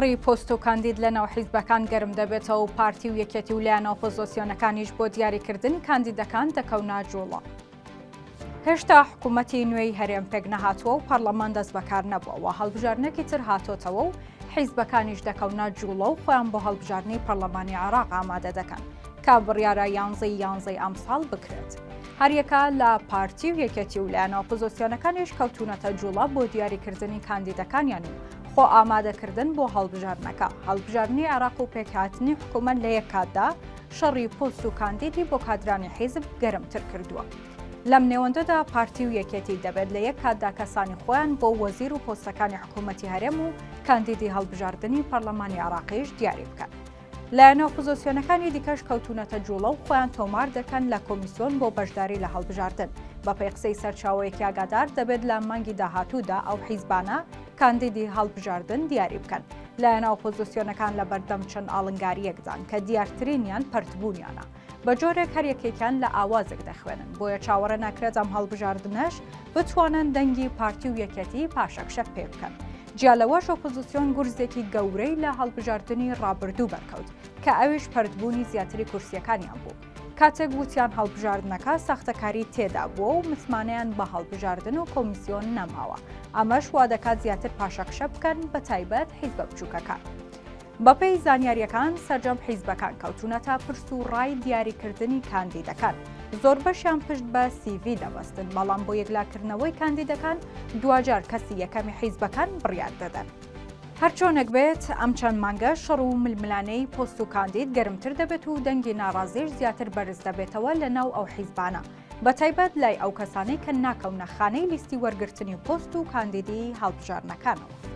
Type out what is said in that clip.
شەڕی پۆست و کاندید لەناو حیزبەکان گەرم دەبێتەوە و پارتی و یەکێتی و لایەنە ئۆپۆزیسیۆنەکانیش بۆ دیاریکردنی کاندیدەکان دەکەونە جوڵە. هێشتا حکوومەتی نوێی هەرێم پێک نەهاتووە و پەرلەمان دەست بەکار نەبووە، هەڵبژارنێکی تر هاتۆتەوە و حیزبەکانیش دەکەونە جوڵە و خۆیان بۆ هەڵبژارنی پەرلەمانی عێراق ئامادە دەکەن کە بڕیارە 11 ئەم ساڵ بکرێت. هەریەکە لە پارتی و یەکێتی و لایەنە ئۆپۆزیسیۆنەکانیش کەوتونەتە جوڵە بۆ دیاریکردنی کاندیدەکانیان و خۆ ئامادەکردن بۆ هەڵبژارنەکە. هەڵبژارنی عێراق و پێکهاتنی حکوومەت لە یەک کاتدا شەڕی پۆست و کاندیدی بۆ کادرانی حیزب گەرمتر کردووە. لەم نێوەندەدا پارتی و یەکێتی دەبێت لە یەک کاتدا کەسانی خۆیان بۆ وەزیر و پۆستەکانی حکوومەتی هەرێم و کاندیدی هەڵبژاردنی پەرلەمانی عێراقیش دیاری بکەن. لایەنە ئۆپۆزیسیۆنەکانی دیکەش کەوتونەتە جوڵە و خۆیان تۆمار دەکەن لە کۆمیسیۆن بۆ بەشداری لە هەڵبژاردن. بە پێی قسەی سەرچاوەیەکی ئاگادار دەبێت لە مانگی داهاتوودا ئەو حیزبانە کاندیدی هەڵبژاردن دیاری بکەن. لایەنە ئۆپۆزیسیۆنەکان لە بەردەم چەند ئاڵنگاریەکدان کە دیارترینیان پەرتبوونیانە. بە جۆرێک هەریەکێکیان لە ئاوازێک دەخوێنن، بۆیە چاوەڕێ ناکرێت ئەم هەڵبژاردنەش بتوانن دەنگی پارتی و یەکێتی پاشەکشەک پێ بکەن. جیا لەوەش ئۆپۆزیسیۆن گورزێکی گەورەی لە هەڵبژاردننی ڕابردوو بەرکەوت کە ئەویش پەرتبوونی زیاتری کورسیەکانیان بوو. کاتێک وتیان هەڵبژاردنەکە سەختەکاری تێدا بووە و متمانەیان بە هەڵبژاردن و کۆمیسیۆن نەماوە. ئەمەش وا دەکات زیاتر پاشەکشە بکەن بە تایبەت حیزبە بچووکەکان. بەپێی زانیاریەکان سەرجەم حیزبەکان کەوتونەتە پرس و ڕای دیاریکردنی کاندیدەکان. زۆر بەشیان پشت بە CV دەبەستن، بەڵام بۆ یەکلاکردنەوەی کاندیدەکان دوجار کەسی یەکەمی حیزبەکان بڕیار دەدەن. هەرچۆنێک بێت ئەم چەند مانگە شەڕ و ململانەی پۆست و کاندید گەرمتر دەبێت و دەنگی ناڕازیش زیاتر بەرز دەبێتەوە لە ناو ئەو حیزبانە، بە تایبەت لای ئەو کەسانەی کە ناکەونە خانەی لیستی وەرگرتنی پۆست و کاندیدی هەڵبژارنەکانەوە.